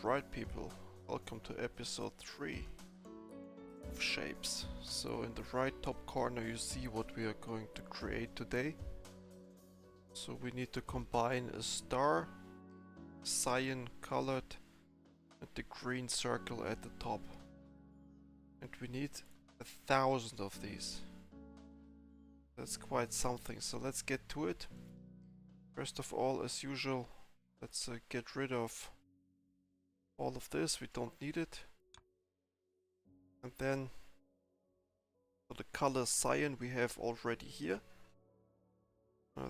Alright people, welcome to episode 3 of Shapes. So in the right top corner you see what we are going to create today. So we need to combine a star, cyan colored, and the green circle at the top. And we need 1,000 of these. That's quite something, so let's get to it. First of all, as usual, let's get rid of all of this, we don't need it. And then for the color cyan we have already here.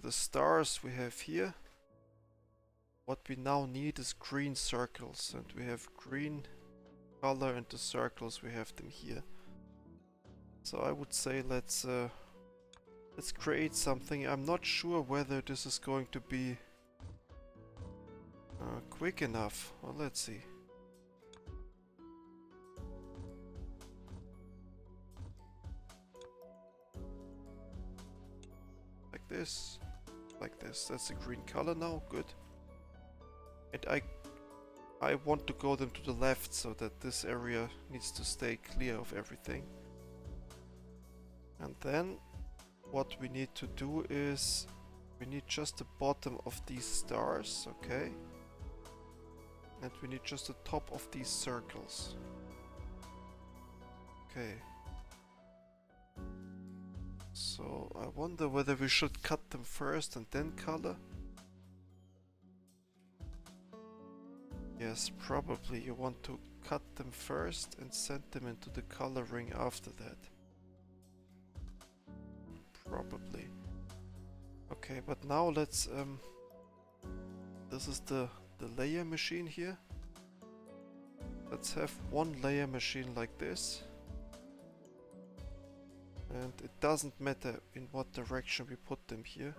The stars we have here. What we now need is green circles, and we have green color, and the circles we have them here. So I would say let's create something. I'm not sure whether this is going to be quick enough. Well, let's see. Like this. That's a green color now. Good. And I want to go them to the left so that this area needs to stay clear of everything. And then what we need to do is we need just the bottom of these stars, okay? And we need just the top of these circles. Okay. So I wonder whether we should cut them first and then color. Yes, probably you want to cut them first and send them into the coloring after that. Probably. Okay, but now let's this is the layer machine here. Let's have one layer machine like this. And it doesn't matter in what direction we put them here.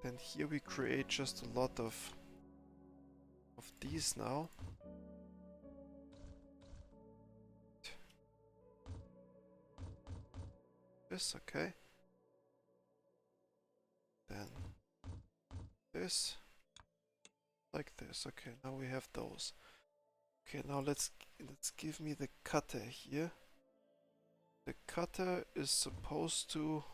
Then here we create just a lot of these now. This, okay. Then this. Like this. Okay, now we have those. Okay, now let's give me the cutter here. The cutter is supposed to...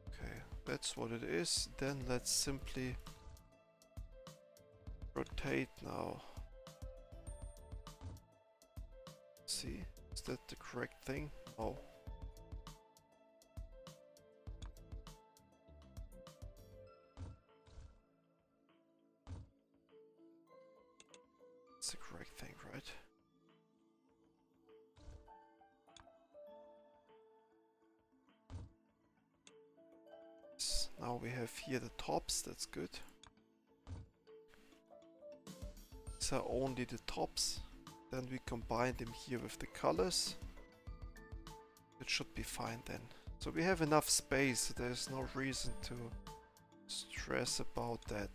Okay, that's what it is. Then let's simply rotate now. See, is that the correct thing? No. It's the correct thing, right? Now we have here the tops, that's good. These are only the tops. Then we combine them here with the colors. It should be fine then. So we have enough space, so there's no reason to stress about that.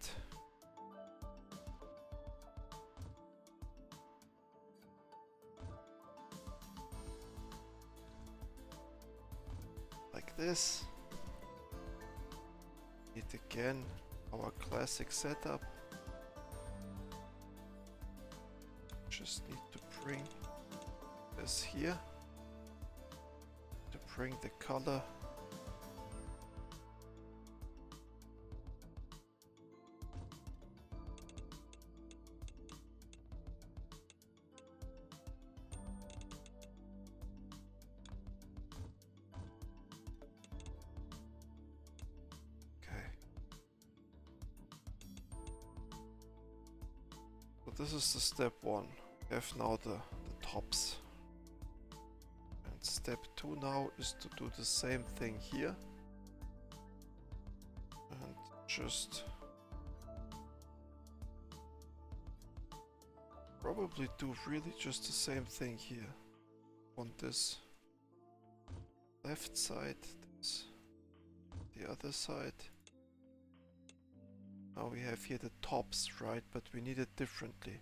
Like this. It again, our classic setup. Just need to bring this here to bring the color. This is the step 1. We have now the tops. And step 2 now is to do the same thing here. And just probably do really just the same thing here. On this left side, this the other side. Now we have here the tops, right? But we need it differently.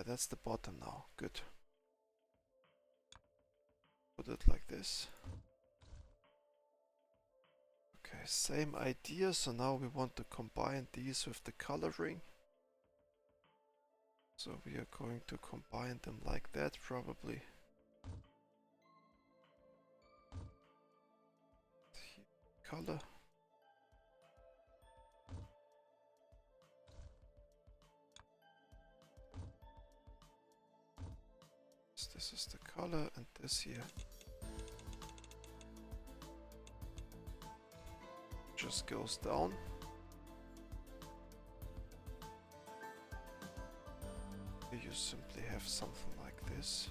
That's the bottom now. Good. Put it like this. Okay, same idea. So now we want to combine these with the coloring. So we are going to combine them like that, probably. Color. So this is the color, and this here just goes down. You simply have something like this.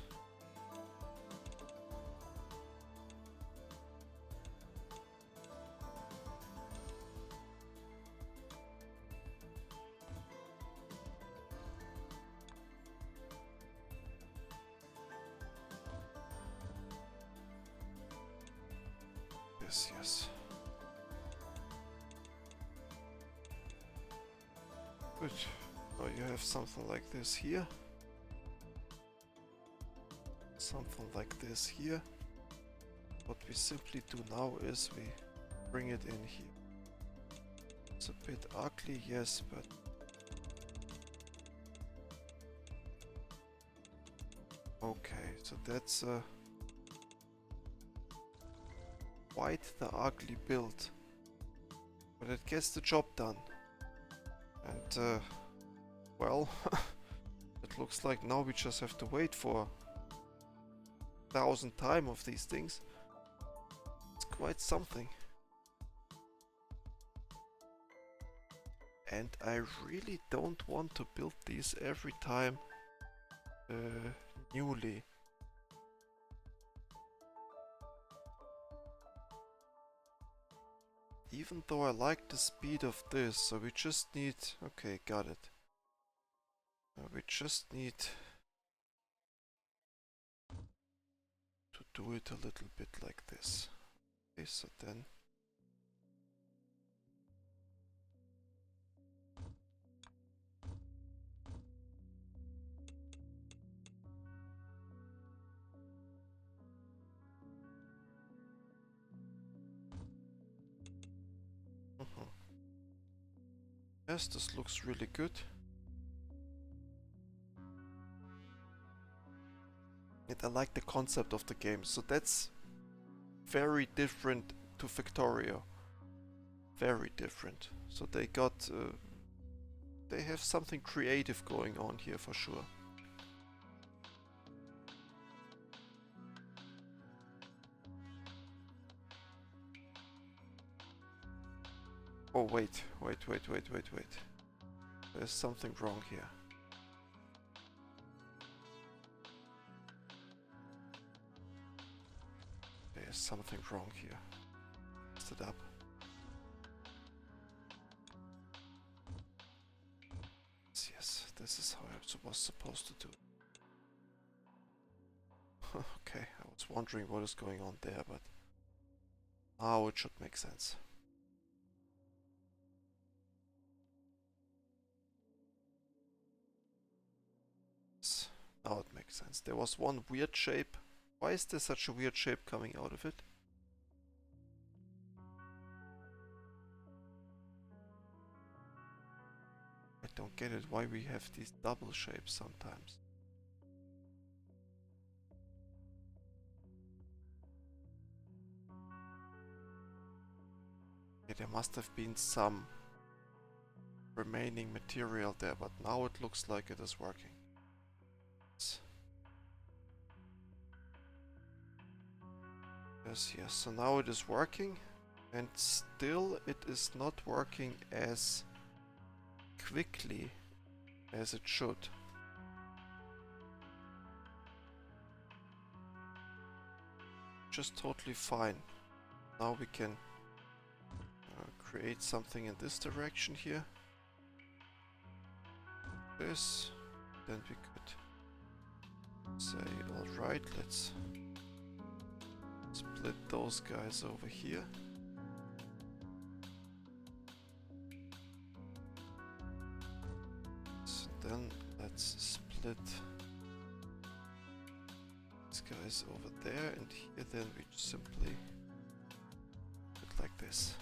Yes. Good. Now you have something like this here. Something like this here. What we simply do now is we bring it in here. It's a bit ugly, yes, but okay, so that's quite the ugly build, but it gets the job done. And well, it looks like now we just have to wait for 1,000 times of these things. It's quite something. And I really don't want to build these every time newly. Even though I like the speed of this, so we just need... Okay, got it. We just need to do it a little bit like this. Okay, so then... Yes, this looks really good. And I like the concept of the game, so that's very different to Victoria. Very different. So they got... they have something creative going on here for sure. Oh wait. There's something wrong here. There's something wrong here. Messed it up. Yes, this is how I was supposed to do it. Okay, I was wondering what is going on there, but now it should make sense. Now it makes sense. There was one weird shape. Why is there such a weird shape coming out of it? I don't get it, why we have these double shapes sometimes. Okay, there must have been some remaining material there, but now it looks like it is working. Yes, so now it is working, and still it is not working as quickly as it should. Just totally fine. Now we can create something in this direction here. This, then we could say, alright, let's split those guys over here. So then let's split outlet. This guy's over there, and here then we just simply do it like this.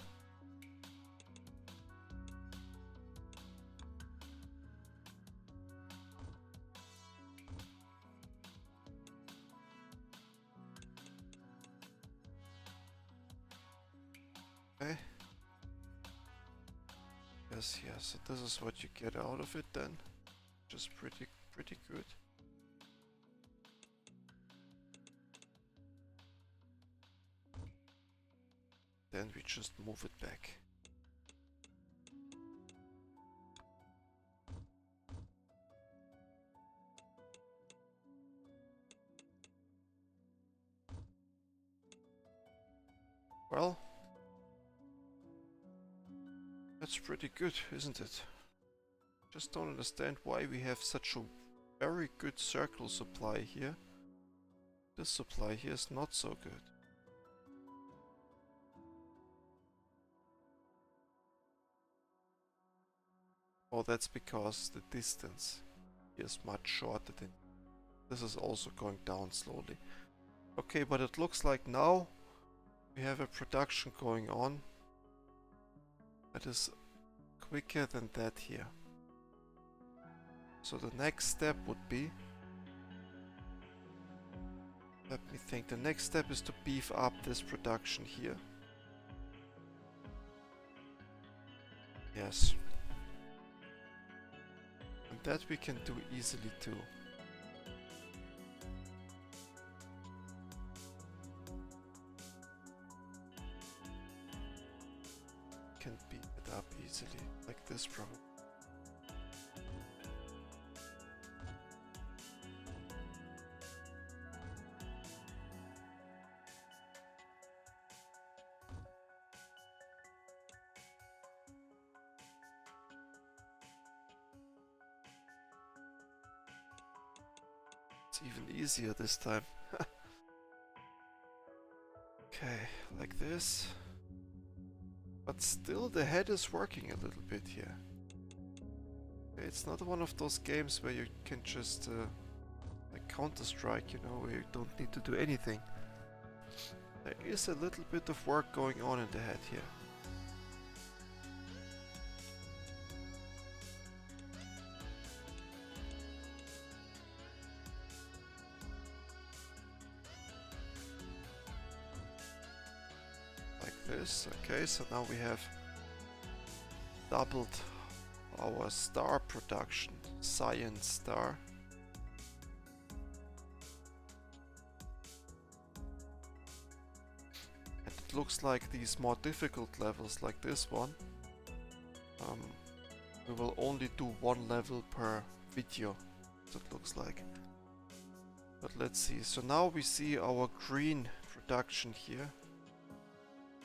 Okay. Yes, so this is what you get out of it then. Just pretty good. Then we just move it back. Well, that's pretty good, isn't it? Just don't understand why we have such a very good circle supply here. This supply here is not so good. Oh, that's because the distance is much shorter than... This is also going down slowly. Okay, but it looks like now we have a production going on that is quicker than that here. So the next step would be... Let me think. The next step is to beef up this production here. Yes. And that we can do easily too. Can beat it up easily, like this probably. It's even easier this time. Okay, like this. But still the head is working a little bit here. It's not one of those games where you can just like Counter-Strike, you know, where you don't need to do anything. There is a little bit of work going on in the head here. This. Okay, so now we have doubled our star production, science star. And it looks like these more difficult levels like this one, we will only do one level per video, it looks like. But let's see, so now we see our green production here.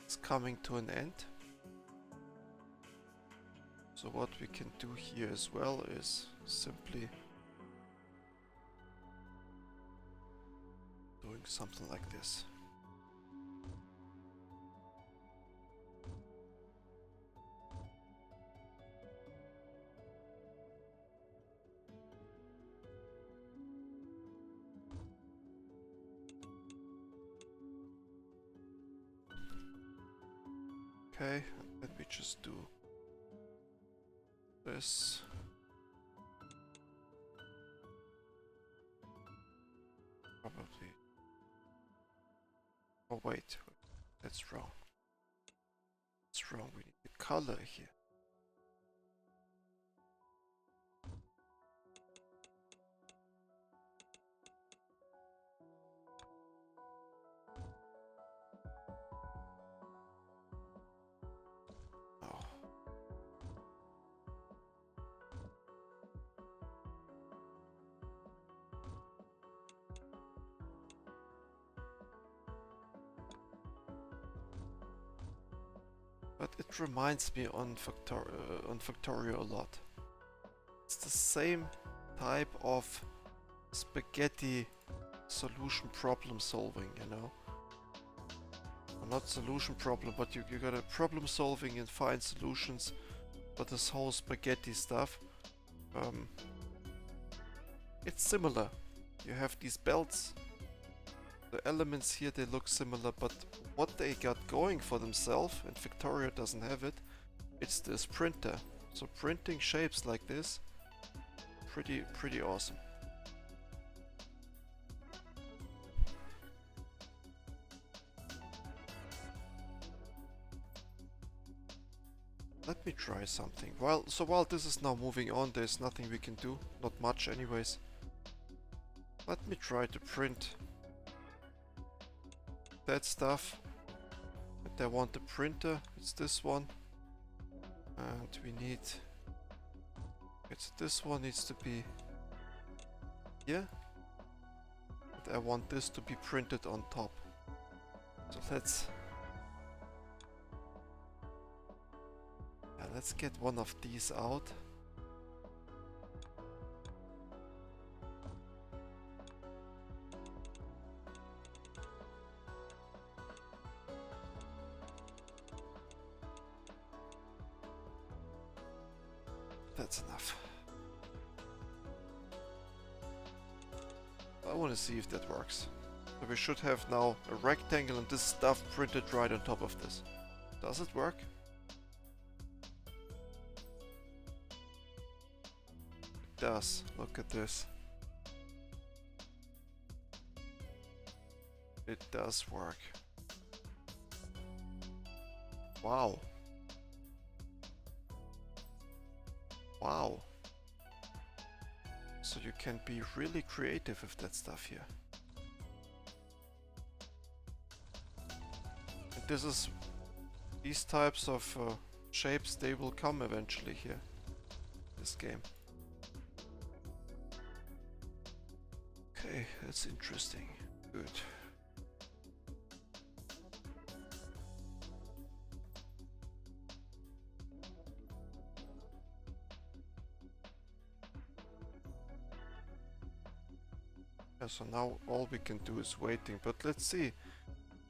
It's coming to an end. So what we can do here as well is simply doing something like this. Okay, and then we just do this. Probably. Oh wait, that's wrong. That's wrong, we need the color here. But it reminds me on Factorio a lot. It's the same type of spaghetti solution problem solving, you know? Well, not solution problem, but you got a problem solving and find solutions for this whole spaghetti stuff. it's similar. You have these belts. The elements here, they look similar, but what they got going for themselves, and Victoria doesn't have it, it's this printer. So printing shapes like this, pretty awesome. Let me try something. While this is now moving on, there's nothing we can do. Not much anyways. Let me try to print that stuff. And I want the printer. It's this one. And we need... this one needs to be here. And I want this to be printed on top. So let's get one of these out. That's enough. I want to see if that works. So we should have now a rectangle and this stuff printed right on top of this. Does it work? It does. Look at this. It does work. Wow. Wow. So you can be really creative with that stuff here. And these types of shapes, they will come eventually here. This game. Okay, that's interesting. Good. So now all we can do is waiting, but let's see.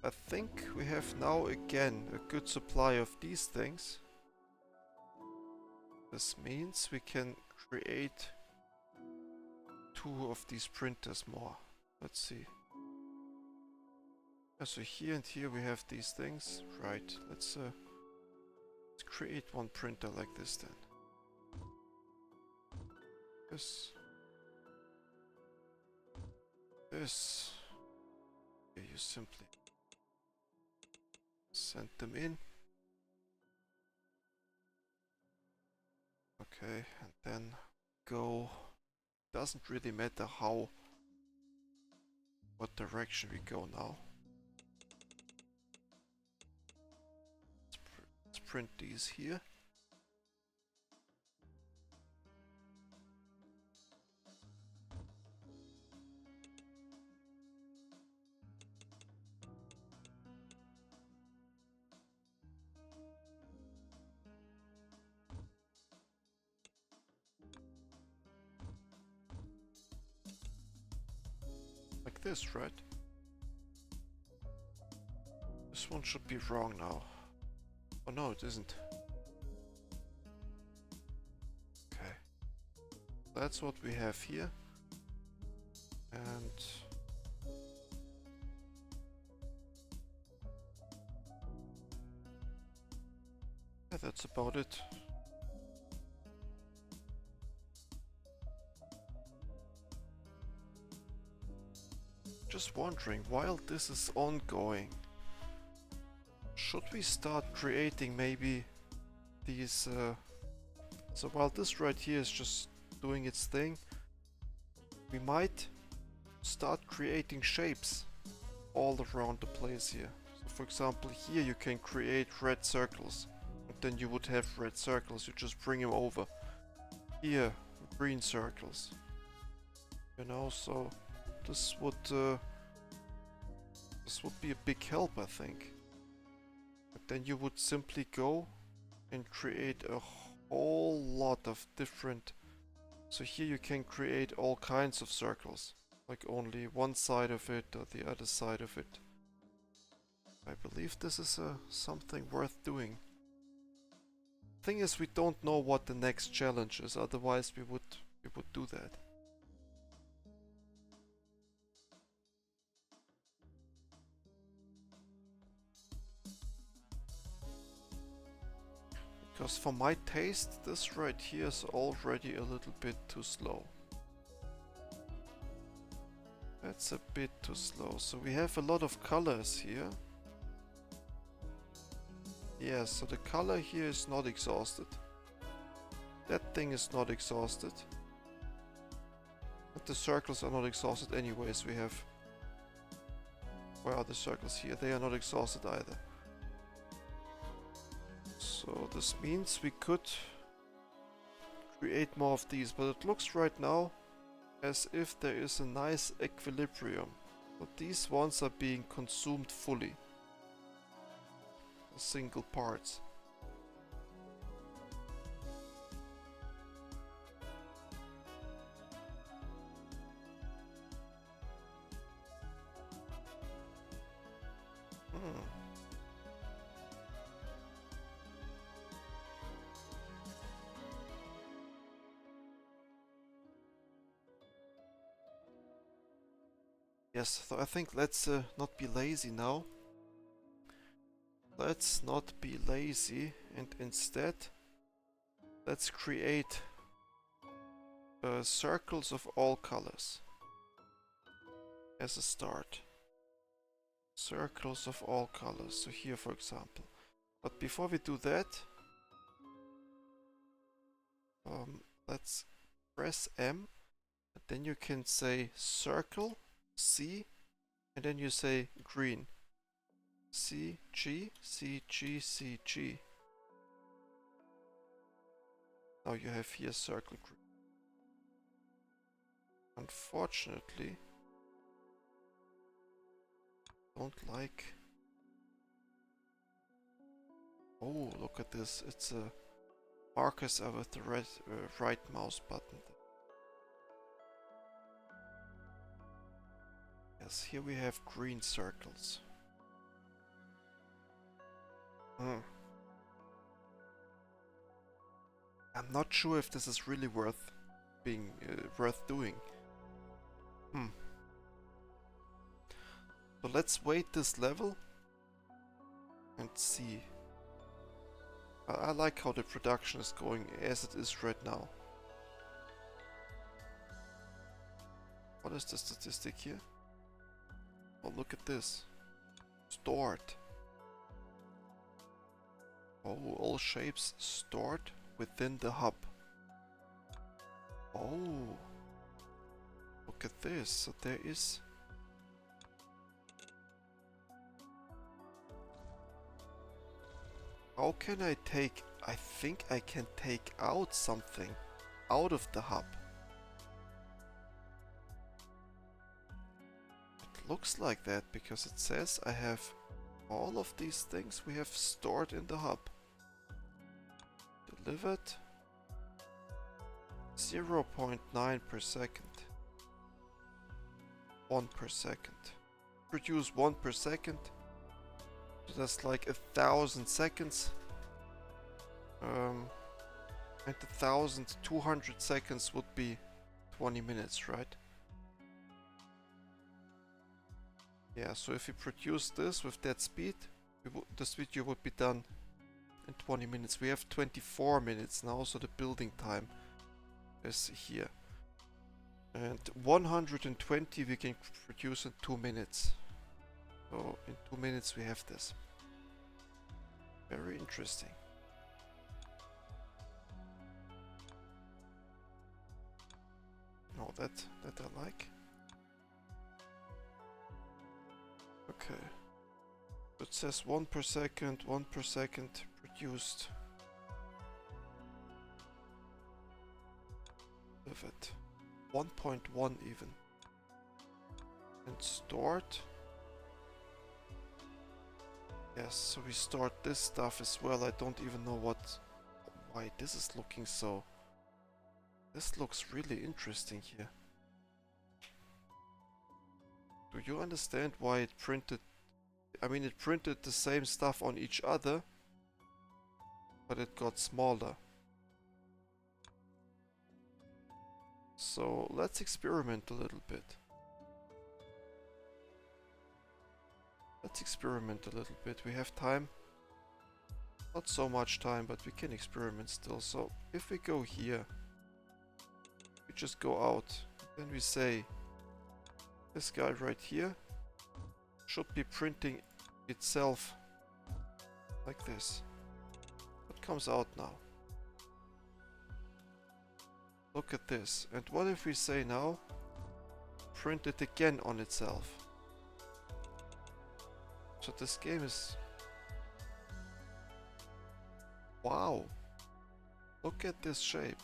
I think we have now again a good supply of these things. This means we can create 2 of these printers more. Let's see. So here and here we have these things. Right, let's create one printer like this then. This. Okay, you simply send them in. Okay, and then go. Doesn't really matter what direction we go now. Let's print these here. Like this, right? This one should be wrong now. Oh no, it isn't. Okay. That's what we have here. And yeah, that's about it. Just wondering, while this is ongoing, should we start creating maybe these so while this right here is just doing its thing, we might start creating shapes all around the place here. So for example, here you can create red circles, and then you would have red circles, you just bring them over. Here, green circles. You know, so this would be a big help, I think. But then you would simply go and create a whole lot of different... So here you can create all kinds of circles. Like only one side of it or the other side of it. I believe this is something worth doing. Thing is, we don't know what the next challenge is, otherwise we would do that. Because for my taste, this right here is already a little bit too slow. That's a bit too slow. So we have a lot of colors here. Yeah, so the color here is not exhausted. That thing is not exhausted. But the circles are not exhausted anyways. We have... Where are the circles here? They are not exhausted either. So this means we could create more of these, but it looks right now as if there is a nice equilibrium. But these ones are being consumed fully. Single parts. Yes, so I think let's not be lazy now. Let's not be lazy and instead let's create circles of all colors as a start. Circles of all colors, so here for example. But before we do that, let's press M and then you can say circle C and then you say green. C, G, C, G, C, G. Now you have here circle green. Unfortunately, don't like... Oh, look at this. It's a markers are with the right mouse button. Yes, here we have green circles. I'm not sure if this is really worth being doing. So let's wait this level and see. I like how the production is going as it is right now. What is the statistic here? Oh, look at this. Stored. Oh, all shapes stored within the hub. Oh, look at this. So there is... How can I take... I think I can take out something out of the hub. It looks like that because it says I have all of these things we have stored in the hub. Delivered 0.9 per second. 1 per second. Produce 1 per second. So that's like 1,000 seconds. And 1,200 seconds would be 20 minutes, right? Yeah, so if we produce this with that speed, this video would be done in 20 minutes. We have 24 minutes now, so the building time is here. And 120 we can produce in 2 minutes. So in 2 minutes we have this. Very interesting. No, that I like. Okay. It says 1 per second, 1 per second produced. With it. 1.1 even. And stored. Yes, so we stored this stuff as well. I don't even know why this is looking so... This looks really interesting here. Do you understand why it printed... I mean, it printed the same stuff on each other, but it got smaller. So let's experiment a little bit. Let's experiment a little bit. We have time. Not so much time, but we can experiment still. So if we go here, we just go out, then we say this guy right here should be printing itself like this. What comes out now? Look at this. And what if we say now, print it again on itself? So this game is... Wow! Look at this shape.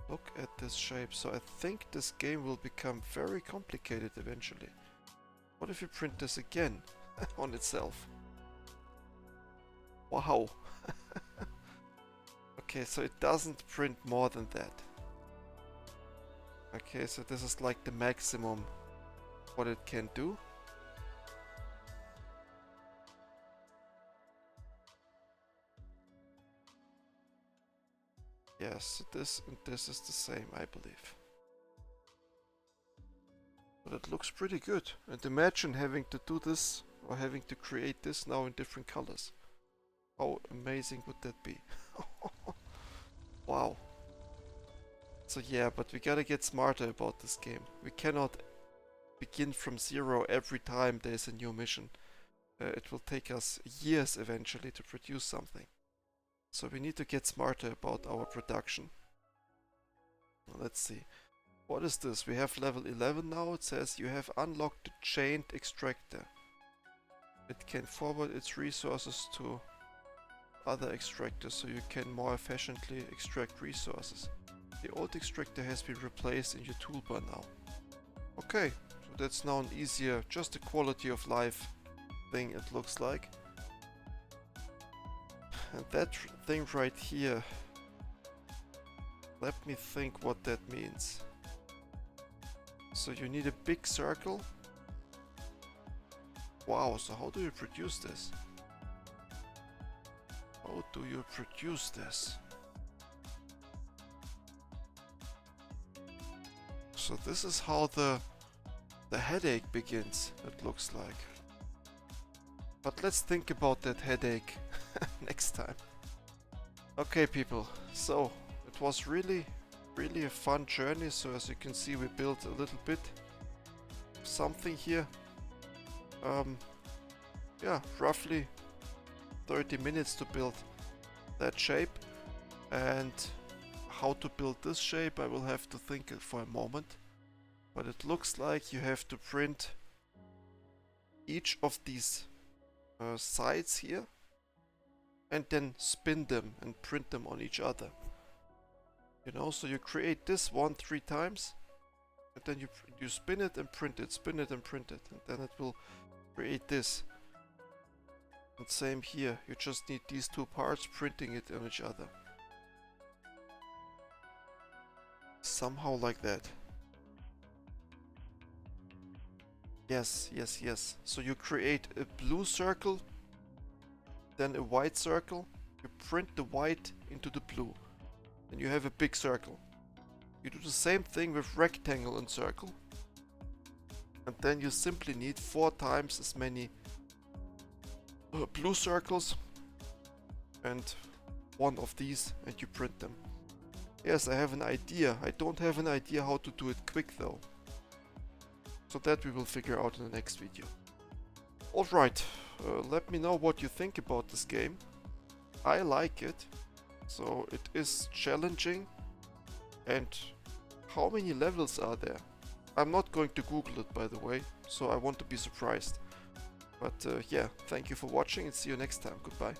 Look at this shape. So I think this game will become very complicated eventually. What if we print this again on itself? Wow! Okay, so it doesn't print more than that. Okay, so this is like the maximum what it can do. Yes, this and this is the same, I believe. But it looks pretty good. And imagine having to do this, or having to create this now in different colors. How amazing would that be? Wow. So yeah, but we gotta get smarter about this game. We cannot begin from zero every time there's a new mission. It will take us years eventually to produce something. So we need to get smarter about our production. Let's see. What is this? We have level 11 now. It says you have unlocked the chained extractor. It can forward its resources to other extractors so you can more efficiently extract resources. The old extractor has been replaced in your toolbar now. Okay, so that's now an easier, just a quality of life thing it looks like. And that thing right here, let me think what that means. So you need a big circle. Wow, so how do you produce this? How do you produce this? So this is how the headache begins, it looks like. But let's think about that headache next time. Okay people, so it was really a fun journey. So as you can see, we built a little bit of something here. Yeah, roughly 30 minutes to build that shape. And how to build this shape, I will have to think for a moment. But it looks like you have to print each of these sides here and then spin them and print them on each other. You know, so you create this one 3 times and then you spin it and print it, spin it and print it, and then it will create this. And same here, you just need these 2 parts printing it on each other. Somehow like that. Yes, yes, yes. So you create a blue circle, then a white circle. You print the white into the blue. Then you have a big circle. You do the same thing with rectangle and circle. And then you simply need 4 times as many blue circles and 1 of these, and you print them. Yes, I have an idea. I don't have an idea how to do it quick though. So that we will figure out in the next video. Alright, let me know what you think about this game. I like it. So it is challenging. And how many levels are there? I'm not going to Google it, by the way, so I want to be surprised. But yeah, thank you for watching and see you next time. Goodbye.